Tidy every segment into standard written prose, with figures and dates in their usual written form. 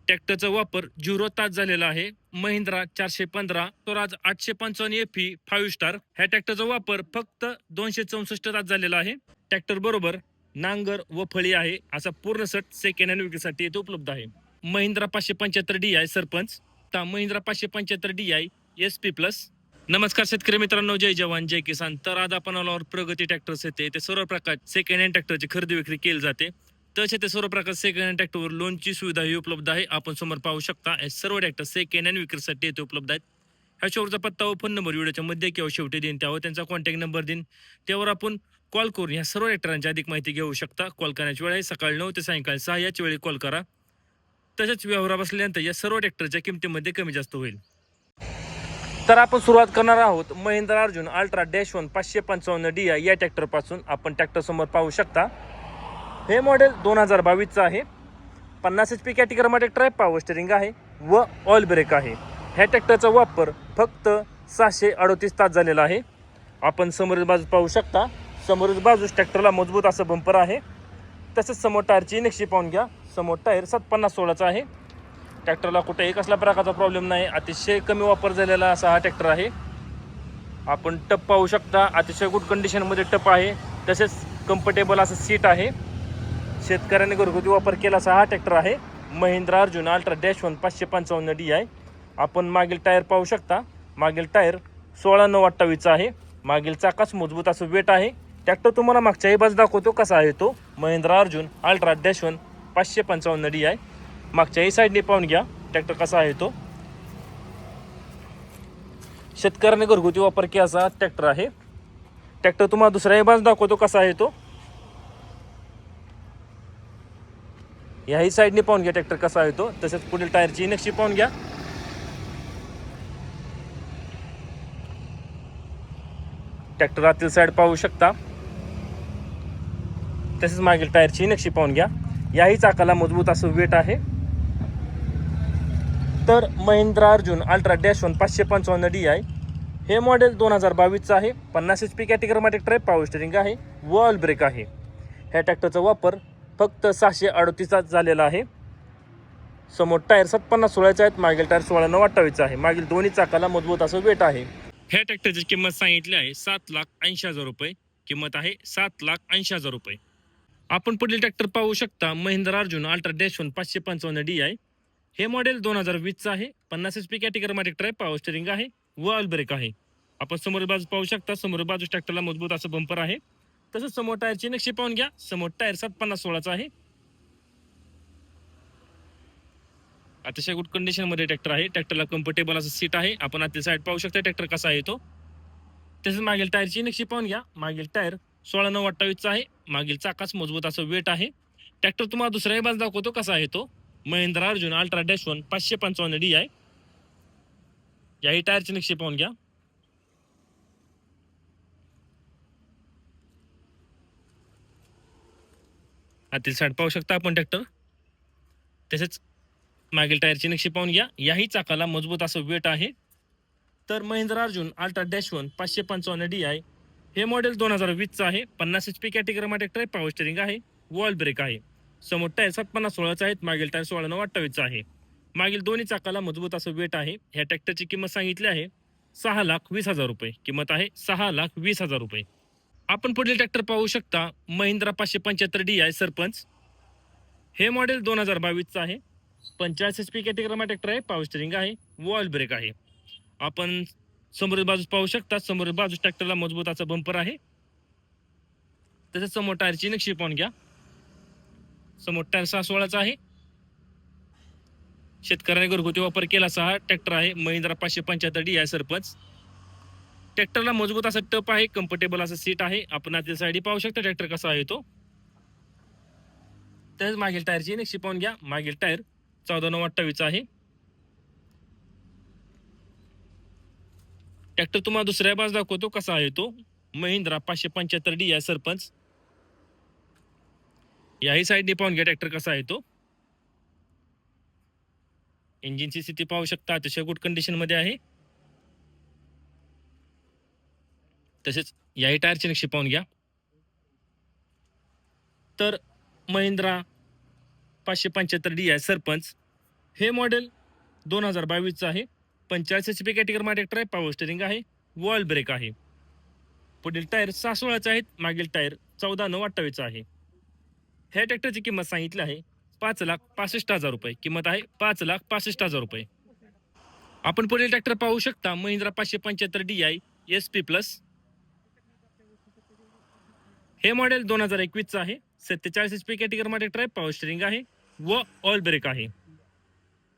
ट्रॅक्टरचा वापर 0 तास झालेला आहे. महिंद्रा 415 स्वराज 855 FE 5 स्टार ह्या ट्रॅक्टरचा वापर फक्त 264 तास झालेला आहे. ट्रॅक्टर बरोबर नांगर व फळी आहे असा पूर्ण सेट सेकंड हँड विक्रीसाठी इथे उपलब्ध आहे. Mahindra 575 DI sarpanch, Mahindra 575 DI SP plus. नमस्कार शेतकरी मित्रांनो, जय जवान जय किसान. तर आज आपण आलो प्रगती ट्रॅक्टर्स येते ते सर्व प्रकार सेकंड हँड ट्रॅक्टरची खरेदी विक्री केली जाते. तसे ते सर्व प्रकार सेकंड हँड ट्रॅक्टरवर लोनची सुविधाही उपलब्ध आहे. आपण समोर पाहू शकता हे सर्व ट्रॅक्टर सेकंड हँड विक्रीसाठी येथे उपलब्ध आहेत. ह्या शेवटचा पत्ता व फोन नंबर व्हिडिओच्या मध्ये किंवा शेवटी देईन, त्यावर त्यांचा कॉन्टॅक्ट नंबर देईन, त्यावर आपण कॉल करून ह्या सर्व ट्रॅक्टरांची अधिक माहिती घेऊ शकता. कॉल करण्याची वेळ आहे सकाळी 9 ते सायंकाळी 6 याच वेळी कॉल करा. तसेच व्यवहार बसल्यानंतर या सर्व ट्रॅक्टरच्या किमतीमध्ये कमी जास्त होईल. तर आपण सुरुवात करणार आहोत महिंद्रा अर्जुन अल्ट्रा -1 555 DI या ट्रॅक्टर पासून. आपण ट्रॅक्टर समोर पाहू शकता हे मॉडेल 2022 चा आहे. 50 HP कॅटेगरीमध्ये ट्रॅक्टर आहे. पॉवर स्टीअरिंग आहे व ऑइल ब्रेक आहे. ह्या ट्रॅक्टरचा वापर फक्त 638 तास झालेला आहे. आपण समोरील बाजू पाहू शकता. समोरील बाजूस ट्रॅक्टरला मजबूत असं बंपर आहे. तसेच समोर टायरची नक्षी पाहून घ्या. समोर टायर 750/16चा आहे. ट्रॅक्टरला कुठेही कसल्या प्रकारचा प्रॉब्लेम नाही. अतिशय कमी वापर झालेला असा हा ट्रॅक्टर आहे. आपण टप पाहू शकता. अतिशय गुड कंडिशनमध्ये टप आहे. तसेच कम्फर्टेबल असं सीट आहे. शेतकऱ्याने घरगुती वापर केला असा हा ट्रॅक्टर आहे महिंद्रा अर्जुन अल्ट्रा -1 555 DI. आपण मागील टायर पाहू शकता. मागील टायर 16/9/28चा आहे. मागील चाकास मजबूत असं वेट आहे. ट्रॅक्टर तुम्हाला मागच्याही बाजू दाखवतो कसा आहे तो महिंद्रा अर्जुन अल्ट्रा -1 555 DI. मागच्याही साईडने पाहून घ्या ट्रॅक्टर कसा आहे तो. शेतकऱ्याने घरगुती वापर केला असा ट्रॅक्टर आहे. ट्रॅक्टर तुम्हाला दुसऱ्याही बाजू दाखवतो कसा आहे तो. याही साईडने पाहून घ्या ट्रॅक्टर कसा आहे तो. तसेच पुढील टायरची नक्षी पाहून घ्या. ट्रॅक्टर आतील साईड पाहू शकता. तसेच मागील टायरची नक्षी पाहून घ्या. याही चाकाला मजबूत असं वेट आहे. तर महिंद्रा अर्जुन अल्ट्रा -1 555 DI हे मॉडेल 2022 चा आहे. 50 HP कॅटेगरीमध्ये ट्रॅक्टर, पॉवर स्टीअरिंग आहे व ऑइल ब्रेक आहे. ह्या ट्रॅक्टरचा वापर फक्त 638 तास झालेला आहे. समोर टायर 750/16चे आहेत. मागील टायर 16/9/28चा आहे. मागील दोन्ही चाकाला मजबूत असं वेट आहे. ह्या ट्रॅक्टरची किंमत सांगितली आहे 7,80,000 रुपये. किंमत आहे 7,80,000 रुपये. आपण पुढील ट्रॅक्टर पाहू शकता महिंद्रा अर्जुन अल्ट्रा -1 555 DI हे मॉडेल 2020 चा आहे. 50 HP कॅटेगरीमध्ये ट्रॅक्टर, पॉवर स्टीअरिंग आहे व ऑइल ब्रेक आहे. आपण समोर बाजू पाहू शकता. समोर बाजू ट्रॅक्टरला मजबूत असं बंपर आहे. तसंच समोर टायरची नक्षी पाहून घ्या. समोर टायर 750/16चा आहे. अतिशय गुड कंडिशन मध्ये ट्रॅक्टर आहे. ट्रॅक्टरला कम्फर्टेबल असं सीट आहे. आपण आतील साईड पाहू शकता ट्रॅक्टर कसा आहे तो. तसेच मागील टायरची नक्षी पाहून घ्या. मागील टायर 16/9/28चा आहे. मागील चाकास मजबूत असं वेट आहे. ट्रॅक्टर तुम्हाला दुसऱ्याही बाजू दाखवतो कसा आहे तो महिंद्रा अर्जुन अल्ट्रा -1 555 DI. याही टायरची नक्षी पाहून घ्या. आतील साईड पाहू शकता आपण ट्रॅक्टर. तसेच मागील टायरची नक्षी पाहून घ्या. याही चाकाला मजबूत असं वेट आहे. तर महिंद्रा अर्जुन अल्ट्रा -1 555 DI हे मॉडेल 2020 चा आहे. 50 HP कॅटेगरीमध्ये ट्रॅक्टर, पॉवर स्टीअरिंग आहे व ऑइल ब्रेक आहे. समोर टायर 750/16चा आहेत. मागील टायर 16/9/28चा आहे. मागील दोन्ही चाकाला मजबूत असं वेट आहे. ह्या ट्रॅक्टरची किंमत सांगितली आहे 6,20,000 रुपये. किंमत आहे 6,20,000 रुपये. आपण पुढील ट्रॅक्टर पाहू शकता महिंद्रा 575 DI सरपंच हे मॉडेल 2022 चा आहे. 50 HP कॅटेगरीमध्ये ट्रॅक्टर आहे, पॉवर स्टीअरिंग आहे व ऑइल ब्रेक आहे. आपण समोरील बाजूस पाहू शकता. समोरील बाजूस ट्रॅक्टरला मजबूत असा बंपर आहे. तसेच समोर टायरची नक्षी पाहून घ्या. समोर टायर 6/16चा आहे. शेतकऱ्याने घरगुती वापर केला असा हा ट्रॅक्टर आहे महिंद्रा 575 DI सरपंच. ट्रॅक्टरला मजबूत असा टप आहे. कम्फर्टेबल असं सीट आहे. आपण आतील साईड पाहू शकता ट्रॅक्टर कसा आहे तो. तसेच मागील टायरची नक्षी पाहून घ्या. मागील टायर 14/9/28चा आहे. ट्रॅक्टर तुम्हाला दुसऱ्या बाजू दाखवतो कसा आहे तो महिंद्रा 575 DI सरपंच. याही साईडने पाहून घ्या ट्रॅक्टर कसा आहे तो. इंजिनची स्थिती पाहू शकता. अतिशय गुड कंडिशन मध्ये आहे. तसेच याही टायरची नक्षी पाहून घ्या. तर महिंद्रा 575 DI सरपंच हे मॉडेल 2022चं आहे. 45 HP कॅटेगरीमध्ये ट्रॅक्टर आहे. पॉवर स्टेरिंग आहे. वॉल ब्रेक आहे. पुढील टायर 6/16चे आहेत. मागील टायर 14/9/28 आहे. ह्या ट्रॅक्टरची किंमत सांगितली आहे 5,65,000 रुपये. किंमत आहे 5,65,000 रुपये. आपण पुढील ट्रॅक्टर पाहू शकता महिंद्रा 575 DI SP प्लस. हे मॉडेल 2021चं आहे. 47 HP कॅटेगरीमध्ये ट्रॅक्टर पॉवर स्टेरिंग आहे व ऑल ब्रेक आहे.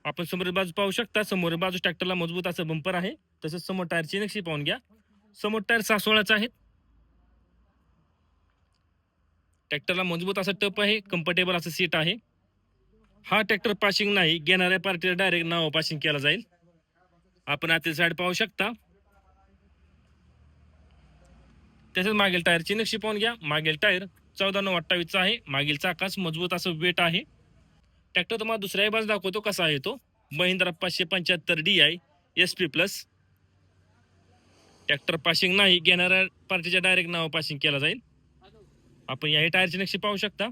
आपण समोरील बाजू पाहू शकता. समोरील बाजू ट्रॅक्टरला मजबूत असं बंपर आहे. तसंच समोर टायरची नक्षी पाहून घ्या. समोर टायर 6/16चे आहेत. ट्रॅक्टरला मजबूत असं टप आहे. कम्फर्टेबल असं सीट आहे. हा ट्रॅक्टर पासिंग नाही, घेणाऱ्या पार्टीला डायरेक्ट नाव पासिंग केला जाईल. आपण आतील साईड पाहू शकता. तसेच मागील टायरची नक्षी पाहून घ्या. मागील टायर 14/9/28 आहे. मागील चाकास मजबूत असं वेट आहे. ट्रॅक्टर तुम्हाला दुसऱ्याही बाजू दाखवतो कसा आहे तो. Mahindra 575 DI SP plus. Tractor passing नाही, घेणाऱ्या पार्टीच्या डायरेक्ट नाव पासिंग केला जाईल. आपण याही टायरची नक्षी पाहू शकता.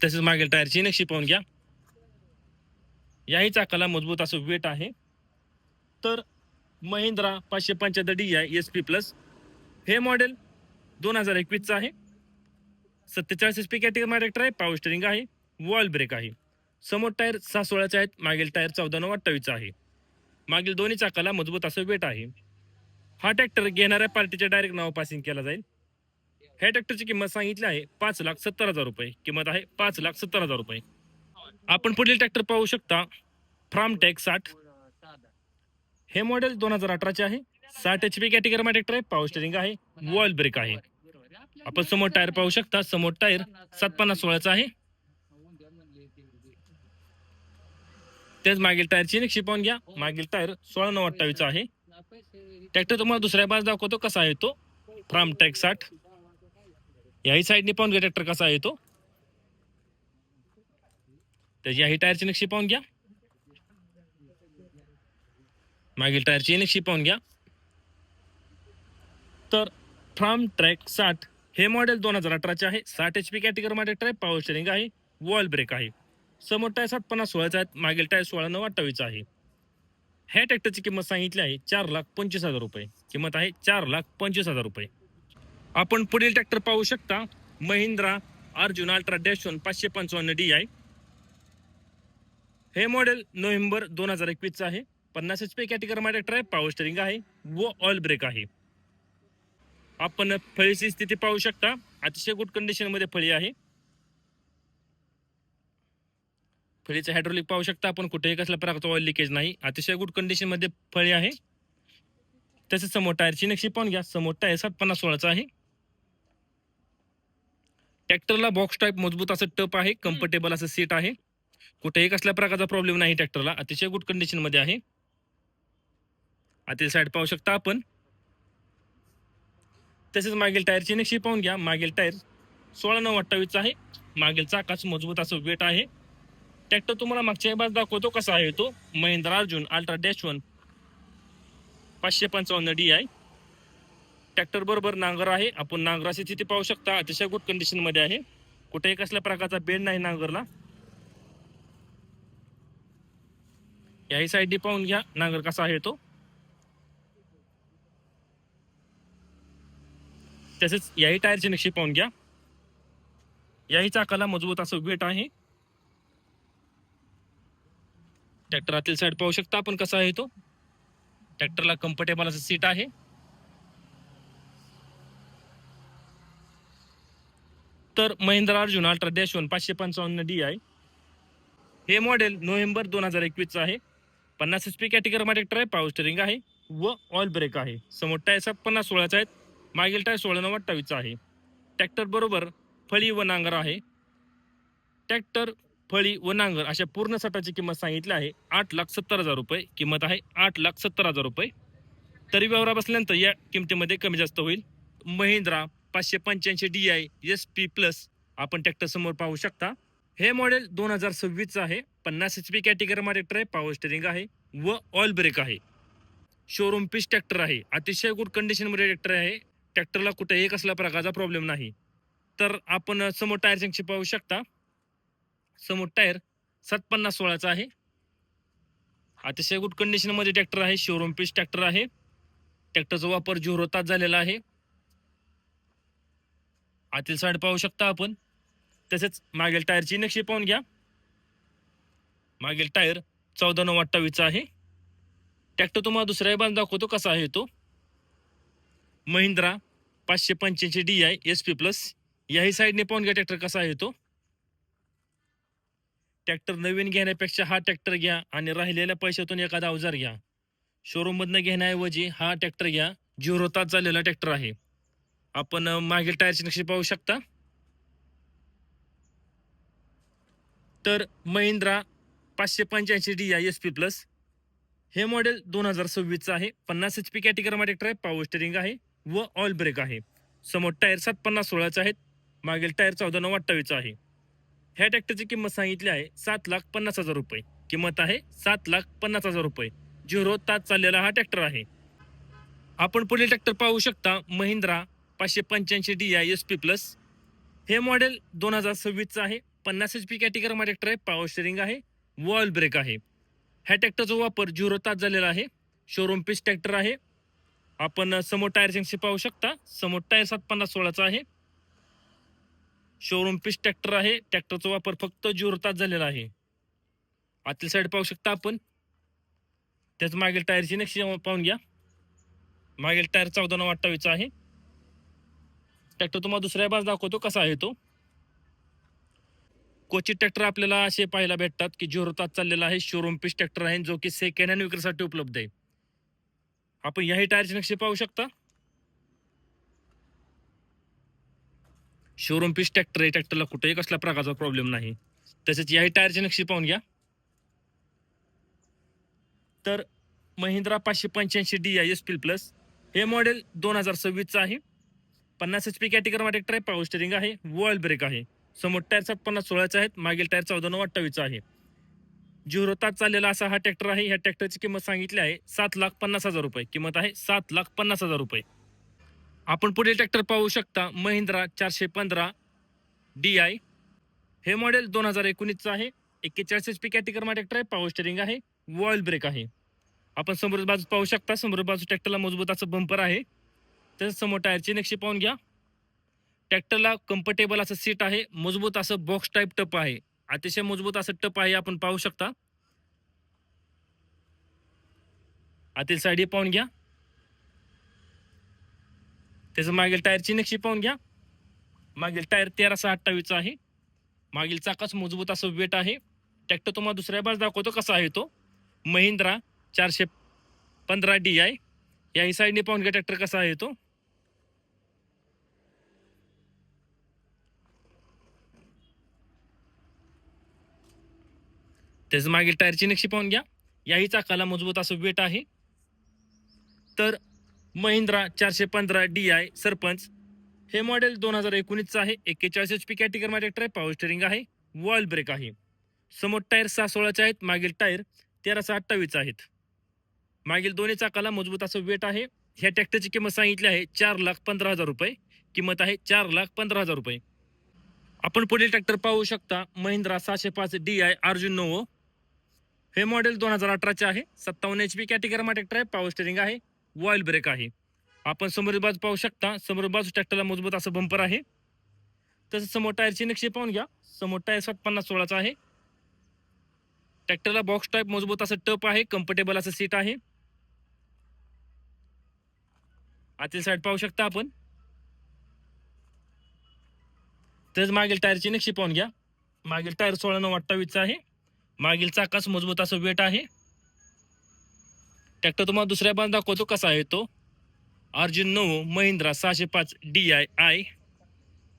तसेच मागील टायरची नक्षी पाहून घ्या. याही चाकाला मजबूत असं वेट आहे. तर महिंद्रा 575 DI SP प्लस हे मॉडेल 2021चं आहे. 47 HP कॅटेगरीमध्ये ट्रॅक्टर आहे. पॉवर स्टेरिंग आहे. वॉल ब्रेक आहे. समोर टायर 6/16चे आहेत. मागील टायर 14/9/28 आहे. मागील दोन्ही चाकाला मजबूत असं वेट आहे. हा ट्रॅक्टर घेणाऱ्या पार्टीच्या डायरेक्ट नाव पासिंग केला जाईल. ह्या ट्रॅक्टरची किंमत सांगितली आहे 5,70,000 रुपये. किंमत आहे 5,70,000 रुपये. आपण पुढील ट्रॅक्टर पाहू शकता फ्रामटेक 60. हे मॉडेल 2018चे आहे. 60 HP कॅटेगरीमध्ये ट्रॅक्टर आहे. पॉवर स्टेरिंग आहे. वॉल ब्रेक आहे. आपण समोर टायर पाहू शकता. समोर टायर 7/50/16चा आहे. तेच मागील टायरची नक्षी पाहून घ्या. मागील टायर 16/9/28 आहे. ट्रॅक्टर तुम्हाला दुसऱ्या बाजू दाखवतो कसा आहे तो. फ्रामटेक 60. याही साईडने पाहून घ्या ट्रॅक्टर कसा आहे तो. त्याची याही टायरची नक्षी पाहून घ्या. मागील टायरची नक्षी पाहून घ्या. तर फ्रामट्रॅक 60 हे मॉडेल 2018चे आहे. 60 HP कॅटेगरीमध्ये ट्रॅक्टर पॉवर स्टेरिंग आहे. वॉल ब्रेक आहे. समोर टायर 7/50/16चा आहे. मागील टायर 16/9/28 आहे. ह्या ट्रॅक्टरची किंमत सांगितली आहे 4,25,000 रुपये. किंमत आहे 4,25,000 रुपये. आपण पुढील ट्रॅक्टर पाहू शकता महिंद्रा अर्जुन अल्ट्रा -1 555 DI. हे मॉडेल नोव्हेंबर 2021चं आहे. 50 HP कॅटेगरीमध्ये ट्रॅक्टर पॉवर स्टेरिंग आहे व ऑल ब्रेक आहे. आपण फळीची स्थिती पाहू शकता. अतिशय गुड कंडिशन मध्ये फळी आहे. फळीचं हायड्रोलिक पाहू शकता आपण. कुठेही कसल्या प्रकारचं ऑइल लिकेज नाही. अतिशय गुड कंडिशन मध्ये फळी आहे. तसेच समोर टायरची नक्षी पाहून घ्या. समोर टायर 7/50/16चा आहे. ट्रॅक्टरला बॉक्स टाईप मजबूत असं टप आहे. कम्फर्टेबल असं सीट आहे. कुठेही कसल्या प्रकारचा प्रॉब्लेम नाही. ट्रॅक्टरला अतिशय गुड कंडिशन मध्ये आहे. आतील साईड पाहू शकता आपण. तसेच मागील टायरची नक्षी पाहून घ्या. मागील टायर 16/9/28 आहे. मागील चाकाच मजबूत असं वेट आहे. ट्रॅक्टर तुम्हाला मागच्या बाजू दाखवतो कसा आहे तो. Mahindra Arjun ultra -1 555 DI. Tractor बरोबर नांगर आहे. आपण नांगराची स्थिती पाहू शकता. अतिशय गुड कंडिशन मध्ये आहे. कुठेही कसल्या प्रकारचा बेंड नाही नांगरला. याही साईडने पाहून घ्या नांगर कसा आहे तो. तसेच याही टायरची नक्षी पाहून घ्या. याही चाकाला मजबूत असं वेट आहे. ट्रॅक्टर आतील साईड पाहू शकता आपण कसा आहे तो. ट्रॅक्टरला कम्फर्टेबल असं सीट आहे. तर महिंद्रा अर्जुन अल्ट्रा -1 555 DI हे मॉडेल नोव्हेंबर 2021चं आहे. 50 HP कॅटेगरीमध्ये ट्रॅक्टर आहे. पॉवर स्टेरिंग आहे व ऑइल ब्रेक आहे. समोर टायर 7/50/16चा आहेत. मागील टायर 16/9/28 आहे. ट्रॅक्टर बरोबर फळी व नांगर आहे. ट्रॅक्टर फळी व नांगर अशा पूर्ण सटाची किंमत सांगितली आहे 8,70,000 रुपये. किंमत आहे 8,70,000 रुपये. तरी व्यवहार बसल्यानंतर या किमतीमध्ये कमी जास्त होईल. महिंद्रा 585 DI SP प्लस आपण ट्रॅक्टर समोर पाहू शकता. हे मॉडेल 2026चं आहे. 50 HP कॅटेगरीमध्ये ट्रॅक्टर आहे. पॉवर स्टेरिंग आहे व ऑइल ब्रेक आहे. शोरूम पीस ट्रॅक्टर आहे. अतिशय गुड कंडिशन मध्ये ट्रॅक्टर आहे. ट्रॅक्टरला कुठेही कसल्या प्रकारचा प्रॉब्लेम नाही. तर आपण समोर टायरची नक्षी पाहू शकता. समोर टायर 750/16चा आहे. अतिशय गुड कंडिशन मध्ये ट्रॅक्टर आहे. शोरूम पीस ट्रॅक्टर आहे. ट्रॅक्टरचा वापर 0 तास झालेला आहे. आतील साईड पाहू शकता आपण. तसेच मागील टायरची नक्षी पाहून घ्या. मागील टायर 14/9/28चा आहे. ट्रॅक्टर तुम्हाला दुसऱ्या बाजून दाखवतो कसा आहे तो. Mahindra 585 DI SP plus. याही साईडने पाहून घ्या ट्रॅक्टर कसा आहे तो. ट्रॅक्टर नवीन घेण्यापेक्षा हा ट्रॅक्टर घ्या आणि राहिलेल्या पैशातून एखादा अवजार घ्या. शोरूम मधनं घेण्याऐवजी हा ट्रॅक्टर घ्या. 0 तास झालेला ट्रॅक्टर आहे. आपण मागील टायरची नक्षी पाहू शकता. तर महिंद्रा 585 DI SP प्लस हे मॉडेल 2026चं आहे. 50 HP कॅटेगरीमध्ये ट्रॅक्टर आहे. पॉवर स्टेरिंग आहे व ऑइल ब्रेक आहे. समोर टायर 750/16चा आहेत. मागील टायर 14/9/28चा आहे. ह्या ट्रॅक्टरची किंमत सांगितली आहे 7,50,000 रुपये. किंमत आहे 7,50,000 रुपये. 0 तास चाललेला हा ट्रॅक्टर आहे. आपण पुढील ट्रॅक्टर पाहू शकता. महिंद्रा 585 DI SP प्लस हे मॉडेल 2026चं आहे. 50 HP कॅटेगरीमध्ये ट्रॅक्टर आहे. पॉवर स्टेरिंग आहे व ऑइल ब्रेक आहे. ह्या ट्रॅक्टरचा वापर 0 तास झालेला आहे. शोरूम पीस ट्रॅक्टर आहे. आपण समोर टायरची पाहू शकता. समोर टायर 750/16चा आहे. शोरूम पीस ट्रॅक्टर आहे. ट्रॅक्टरचा वापर फक्त 0 तास झालेला आहे. आतील साईड पाहू शकता आपण. त्याच मागील टायरची नक्षी पाहून घ्या. मागील टायर 14/9/28चा आहे. ट्रॅक्टर तुम्हाला दुसऱ्या बाजूला दाखवतो कसा आहे तो. क्वचित ट्रॅक्टर आपल्याला असे पाहायला भेटतात की 0 तास चाललेला आहे. शोरूम पीस ट्रॅक्टर आहे जो की सेकंड हँड विक्रीसाठी उपलब्ध आहे. आपण याही टायरची नक्षी पाहू शकता. शोरूम पीस ट्रॅक्टर आहे. ट्रॅक्टरला कुठेही कसला प्रकारचा प्रॉब्लेम नाही. तसेच याही टायरची नक्षी पाहून घ्या. तर महिंद्रा 585 DI SP प्लस हे मॉडेल 2026चं आहे. 50 HP कॅटेगरीमध्ये ट्रॅक्टर आहे. पॉवर स्टेरिंग आहे व ऑइल ब्रेक आहे. समोर टायर 750/16चा आहेत. मागील टायर 14/9/28चा आहे. 0 तास चाललेला असा हा ट्रॅक्टर आहे. ह्या ट्रॅक्टरची किंमत सांगितली आहे 7,50,000 रुपये. किंमत आहे 7,50,000 रुपये. आपण पुढे ट्रॅक्टर पाहू शकता. महिंद्रा 415 DI हे मॉडेल 2019चं आहे. 41 HP कॅटेगरीमध्ये ट्रॅक्टर आहे. पॉवर स्टेरिंग आहे व ऑइल ब्रेक आहे. आपण समोर बाजू पाहू शकता. समोर बाजू ट्रॅक्टरला मजबूत असं बंपर आहे. तसेच समोर टायरची नक्षी पाहून घ्या. ट्रॅक्टरला कम्फर्टेबल असं सीट आहे. मजबूत असं बॉक्स टाईप टप आहे. अतिशय मजबूत असं टप आहे. आपण पाहू शकता. आतील साईड पाहून घ्या. त्याचं मागील टायरची नक्षी पाहून घ्या. मागील टायर 13/28चा आहे. मागील चाकाच मजबूत असं वेट आहे. ट्रॅक्टर तुम्हाला दुसऱ्या बाजू दाखवतो कसा आहे तो. महिंद्रा 415 DI याही साईडने पाहून घ्या ट्रॅक्टर कसा आहे तो. त्याचं मागील टायरची नक्षी पाहून घ्या. याही चाकाला मजबूत असं वेट आहे. तर महिंद्रा 415 DI सरपंच हे मॉडेल 2019चं आहे. 41 HP कॅटेगरीमध्ये ट्रॅक्टर आहे. पॉवर स्टेरिंग आहे व ऑइल ब्रेक आहे. समोर टायर 6/16चे आहेत. मागील टायर 13/28 आहेत. मागील दोन्ही चाकाला मजबूत असं वेट आहे. ह्या ट्रॅक्टरची किंमत सांगितली आहे 4,15,000 रुपये. किंमत आहे 4,15,000 रुपये. आपण पुढील ट्रॅक्टर पाहू शकता. महिंद्रा 605 DI अर्जुन नोवो हे मॉडेल 2018चे आहे. 57 HP कॅटेगरीमध्ये ट्रॅक्टर आहे. पॉवर स्टेरिंग आहे व ऑइल ब्रेक आहे. आपण समोर बाजू पाहू शकता. समोर बाजू ट्रॅक्टरला मजबूत असं बंपर आहे. तसंच समोर टायरची नक्षी पाहून घ्या. समोर टायर 750/16चा आहे. ट्रॅक्टरला बॉक्स टाईप मजबूत असं टप आहे. कम्फर्टेबल असं सीट आहे. आतील साईड पाहू शकता आपण. तसेच मागील टायरची नक्षी पाहून घ्या. मागील टायर 16/9/28चा आहे. मागील चाकाच मजबूत असं वेट आहे. ट्रॅक्टर तुम्हाला दुसऱ्या बाजू दाखवतो कसा आहे तो. अर्जुन नोवो महिंद्रा 605 DI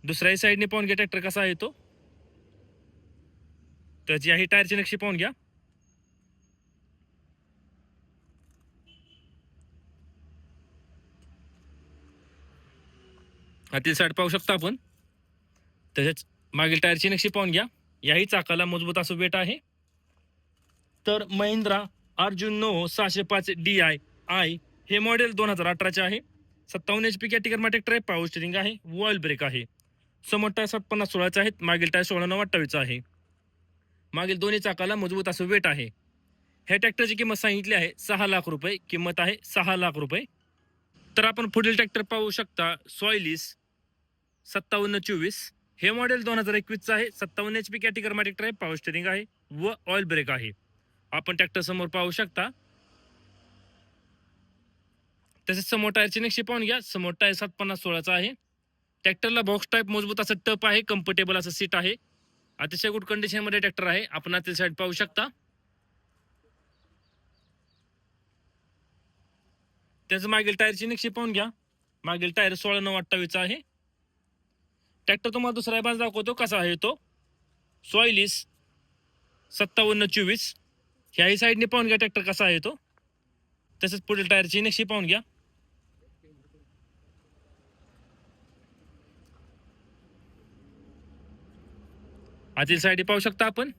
दुसऱ्याही साईडने पाहून घ्या ट्रॅक्टर कसा आहे तो. त्याची याही टायरची नक्षी पाहून घ्या. आतील साईड पाहू शकता आपण. तसेच मागील टायरची नक्षी पाहून घ्या. याही चाकाला मजबूत असं वेट आहे. तर महिंद्रा अर्जुन नोवो 605 DI हे मॉडेल 2018चे आहे. 57 HP कॅटेगरीमध्ये ट्रॅक्टर आहे. पॉवर स्टेरिंग आहे व ऑइल ब्रेक आहे. समोर टायर 750/16 आहेत, मागील टायर 16/9/28 आहे. मागील दोन्ही चाकाला मजबूत असं वेट आहे. ह्या ट्रॅक्टरची किंमत सांगितली आहे 6 लाख रुपये. किंमत आहे 6 लाख रुपये. तर आपण पुढील ट्रॅक्टर पाहू शकता सॉयलिस 5724. हे मॉडेल 2021चं आहे. 57 HP कॅटेगरी ट्रॅक्टर आहे. पॉवर स्टेरिंग आहे व ऑइल ब्रेक आहे. आपण ट्रॅक्टर समोर पाहू शकता. तसेच समोर टायरची नक्षी पाहून घ्या. समोर टायर 750/16चा आहे. ट्रॅक्टरला बॉक्स टाईप मजबूत असं टप आहे. कम्फर्टेबल असं सीट आहे. अतिशय गुड कंडिशन मध्ये ट्रॅक्टर आहे. आपण आतील साईड पाहू शकता. त्याचं मागील टायरची नक्षी पाहून घ्या. मागील टायर 16/9/28 आहे. ट्रॅक्टर तुम्हाला दुसरा बाज दाखवतो कसा आहे तो. सॉयलिस 5724. ह्याही साईडने पाहून घ्या ट्रॅक्टर कसा आहे तो. तसेच पुढील टायरची नक्षी पाहून घ्या. आतील साईड पाहू शकता आपण.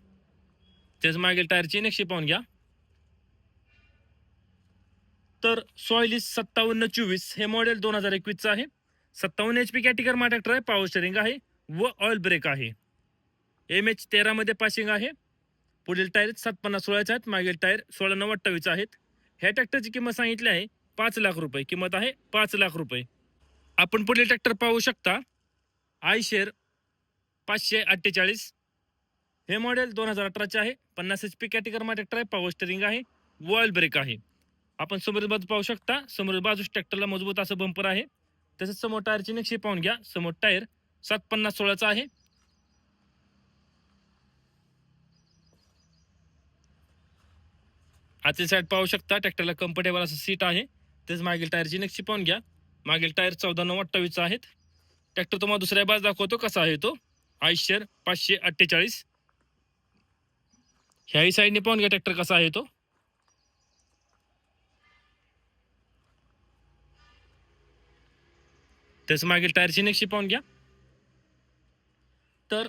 त्याच मागील टायरची नक्षी पाहून घ्या. तर सॉयलिस 5724 हे मॉडेल 2021चं आहे. 57 HP कॅटेगरी ट्रॅक्टर आहे. पॉवर स्टेरिंग आहे व ऑइल ब्रेक आहे. MH13 मध्ये पासिंग आहे. पुढील टायर 750/16 आहेत. मागील टायर 16/9/28 आहेत. ह्या ट्रॅक्टरची किंमत सांगितली आहे 5 लाख रुपये. किंमत आहे 5 लाख रुपये. आपण पुढील ट्रॅक्टर पाहू शकता आयशेर 548. हे मॉडेल 2018चे आहे. 50 HP कॅटेगरी ट्रॅक्टर आहे. पॉवर स्टेरिंग आहे व ऑइल ब्रेक आहे. आपण समोर बाजू पाहू शकता. समोर बाजूस ट्रॅक्टरला मजबूत असं बंपर आहे. तसेच समोर टायरची नक्षी पाहून घ्या. समोर टायर 750/16चा आहे. आतील साईड पाहू शकता. ट्रॅक्टरला कम्फर्टेबल असं सीट आहे. तेच मागील टायरची नक्षी पाहून घ्या. मागील टायर 14/9/28 आहेत. ट्रॅक्टर तुम्हाला दुसऱ्या बाज दाखवतो कसा आहे तो. आयशर 548. ह्याही साईडने पाहून घ्या ट्रॅक्टर कसा आहे तो. तेच मागील टायरची नक्षी पाहून घ्या. तर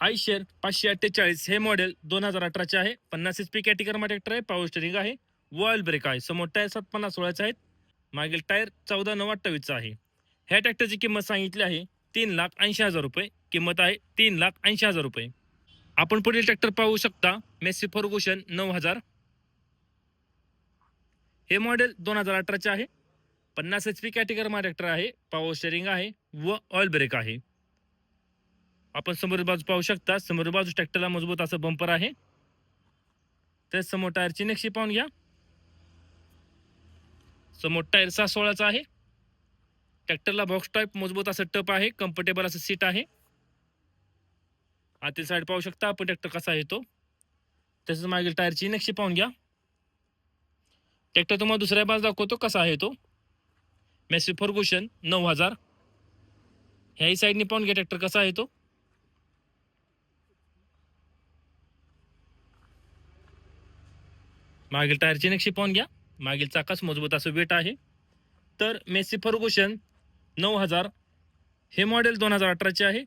आयशर 548 हे मॉडेल 2018चे आहे. 50 HP कॅटेगरी ट्रॅक्टर आहे. पॉवर स्टेरिंग आहे व ऑइल ब्रेक आहे. समोर टायर 750/16 आहेत. मागील टायर 14/9/28 आहे. ह्या ट्रॅक्टरची किंमत सांगितली आहे 3,80,000 रुपये. किंमत आहे 3,80,000 रुपये. आपण पुढील ट्रॅक्टर पाहू शकता मेसी फर्गुसन 9000. हे मॉडेल 2018चे आहे. 50 HP कॅटेगरी ट्रॅक्टर आहे. पॉवर स्टेरिंग आहे व ऑइल ब्रेक आहे. आपण समोर बाजू पाहू शकता. समोर बाजू ट्रॅक्टरला मजबूत असं बंपर आहे. तेच समोर टायरची नक्षी पाहून घ्या. समोर टायर 6/16चा आहे. ट्रॅक्टरला बॉक्स टाईप मजबूत असं टप आहे. कम्फर्टेबल असं सीट आहे. आतील साईड पाहू शकता आपण ट्रॅक्टर कसा आहे तो. तसंच मागील टायरची नक्षी पाहून घ्या. ट्रॅक्टर तुम्हाला दुसऱ्या बाजू दाखवतो कसा आहे तो. Massey Ferguson 9000. ह्याही साईडने पाहून घ्या ट्रॅक्टर कसा आहे तो. मागील टायरची नक्षी पाहून घ्या. मागील चाकास मजबूत असं वेट आहे. तर मेसी फर्गुसन 9000 हे मॉडेल 2018चे आहे.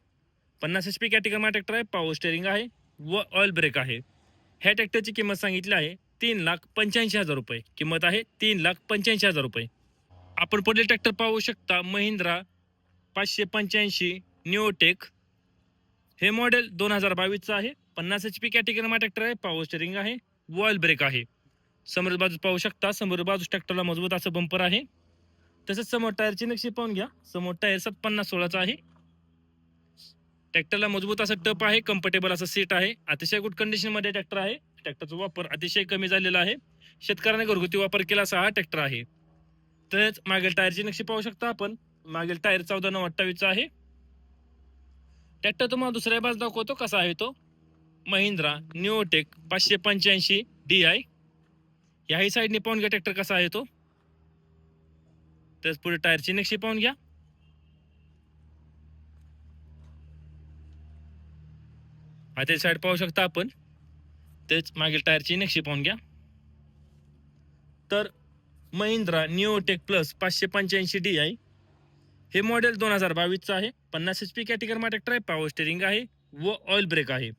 50 HP कॅटेगरी ट्रॅक्टर आहे. पॉवर स्टेरिंग आहे व ऑइल ब्रेक आहे. ह्या ट्रॅक्टरची किंमत सांगितली आहे 3,85,000 रुपये. किंमत आहे 3,85,000 रुपये. आपण पुढील ट्रॅक्टर पाहू शकता महिंद्रा 585 निओटेक. हे मॉडेल 2022चं आहे. 50 HP कॅटेगरी ट्रॅक्टर आहे. पॉवर स्टेरिंग आहे व ऑइल ब्रेक आहे. समोर बाजू पाहू शकता. समोर बाजू ट्रॅक्टरला मजबूत असं बंपर आहे. तसेच समोर टायरची नक्षी पाहून घ्या. समोर टायर 750/16चा आहे. ट्रॅक्टरला मजबूत असं टप आहे. कम्फर्टेबल असं सीट आहे. अतिशय गुड कंडिशन मध्ये ट्रॅक्टर आहे. ट्रॅक्टरचा वापर अतिशय कमी झालेला आहे. शेतकऱ्याने घरगुती वापर केला असा हा ट्रॅक्टर आहे. तसेच मागील टायरची नक्षी पाहू शकता आपण. मागील टायर 14/9/28 आहे. ट्रॅक्टर तुम्हाला दुसऱ्या बाजू दाखवतो कसा आहे तो. महिंद्रा निओटेक 585 DI. याही साईडने पाहून घ्या ट्रॅक्टर कसा आहे तो. तेच पुढे टायरची नक्षी पाहून घ्या. आतील साईड पाहू शकता आपण. तेच मागील टायरची नक्षी पाहून घ्या. तर महिंद्रा निओटेक प्लस 585 DI हे मॉडेल 2022चं आहे. 50 HP कॅटेगरी ट्रॅक्टर आहे. पॉवर स्टेरिंग आहे व ऑइल ब्रेक आहे.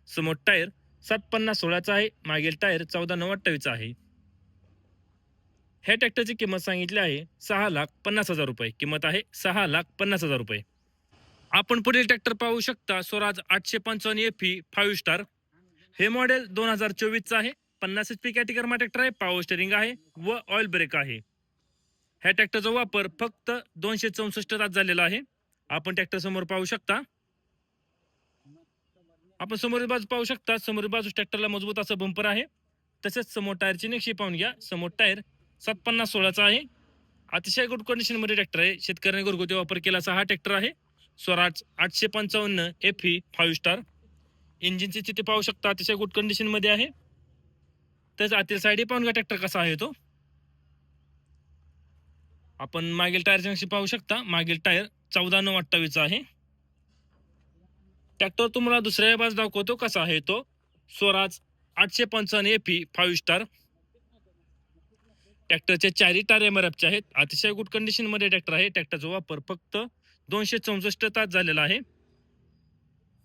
समोर टायर 750/16चा आहे. मागील टायर 14/9/28 आहे. ह्या ट्रॅक्टरची किंमत सांगितली आहे 6,50,000 रुपये. किंमत आहे 6,50,000 रुपये. आपण पुढील ट्रॅक्टर पाहू शकता स्वराज 855 एफई 5 स्टार. हे मॉडेल 2024 आहे. 50 HP कॅटेगरी ट्रॅक्टर आहे. पॉवर स्टेरिंग आहे व ऑइल ब्रेक आहे. ह्या ट्रॅक्टरचा वापर फक्त 264 तास झालेला आहे. आपण ट्रॅक्टर समोर पाहू शकता. आपण समोरील बाजू पाहू शकता. समोरील बाजू ट्रॅक्टरला मजबूत असं बंपर आहे. तसेच समोर टायरची नक्षी पाहून घ्या. समोर टायर 750/16चा आहे. अतिशय गुड कंडिशन मध्ये ट्रॅक्टर आहे. शेतकऱ्यांनी घरगुती वापर केला असा हा ट्रॅक्टर आहे. Swaraj 855 FE 5 star. इंजिनची स्थिती पाहू शकता, अतिशय गुड कंडिशन मध्ये आहे. त्याच आतील साईड पाहून घ्या ट्रॅक्टर कसा आहे तो. आपण मागील टायरची नक्षी पाहू शकता. मागील टायर 14/9/28 आहे. ट्रॅक्टर तुम्हाला दुसऱ्या बाजू दाखवतो कसा आहे तो. Swaraj 855 FE 5 star. ट्रॅक्टरचे चारही टायर एमआरएफचे आहेत. अतिशय गुड कंडिशन मध्ये ट्रॅक्टर आहे. ट्रॅक्टरचा वापर फक्त 264 तास झालेला आहे.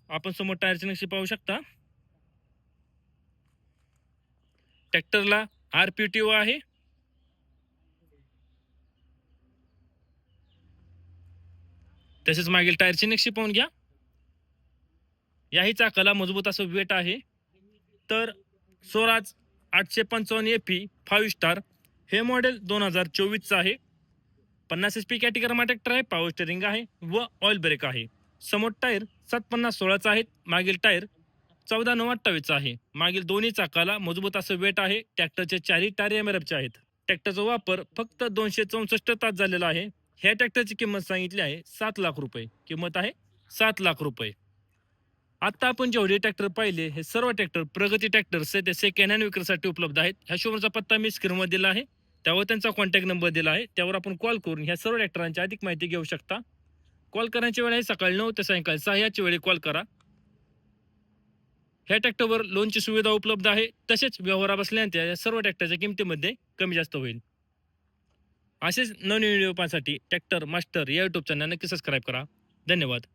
आपण समोर टायरची नक्षी पाहू शकता. ट्रॅक्टरला आरपीटीओ आहे. तसेच मागील टायरची नक्षी पाहून घ्या. याही चाकाला मजबूत असं वेट आहे. तर स्वराज 855 एफई 5 स्टार हे मॉडेल 2024 आहे. 50 HP कॅटेगरी ट्रॅक्टर आहे. पॉवर स्टेरिंग आहे व ऑइल ब्रेक आहे. समोर टायर 750/16चा आहे. मागील टायर 14/9/28 आहे. मागील दोन्ही चाकाला मजबूत असं वेट आहे. ट्रॅक्टरचे चारही टायर एमआरएफचे आहेत. ट्रॅक्टरचा वापर फक्त 264 तास झालेला आहे. ह्या ट्रॅक्टरची किंमत सांगितली आहे 7 लाख रुपये. किंमत आहे 7 लाख रुपये. आता आपण जेवढे ट्रॅक्टर पाहिले हे सर्व ट्रॅक्टर प्रगती ट्रॅक्टर्स ते सेकंड हँड विक्रीसाठी उपलब्ध आहेत. ह्या शोरूमचा पत्ता मी स्क्रीनवर दिला आहे. त्यावर त्यांचा कॉन्टॅक्ट नंबर दिला आहे. त्यावर आपण कॉल करून ह्या सर्व ट्रॅक्टरांची अधिक माहिती घेऊ शकता. कॉल करण्याची वेळ आहे सकाळी 9 ते सायंकाळी 6 याची वेळी कॉल करा. ह्या ट्रॅक्टरवर लोनची सुविधा उपलब्ध आहे. तसेच व्यवहार बसल्यानंतर या सर्व ट्रॅक्टरच्या किमतीमध्ये कमी जास्त होईल. असेच नवीन व्हिडिओ पाहण्यासाठी ट्रॅक्टर मास्टर या युट्यूब चॅनल नक्की सबस्क्राईब करा. धन्यवाद.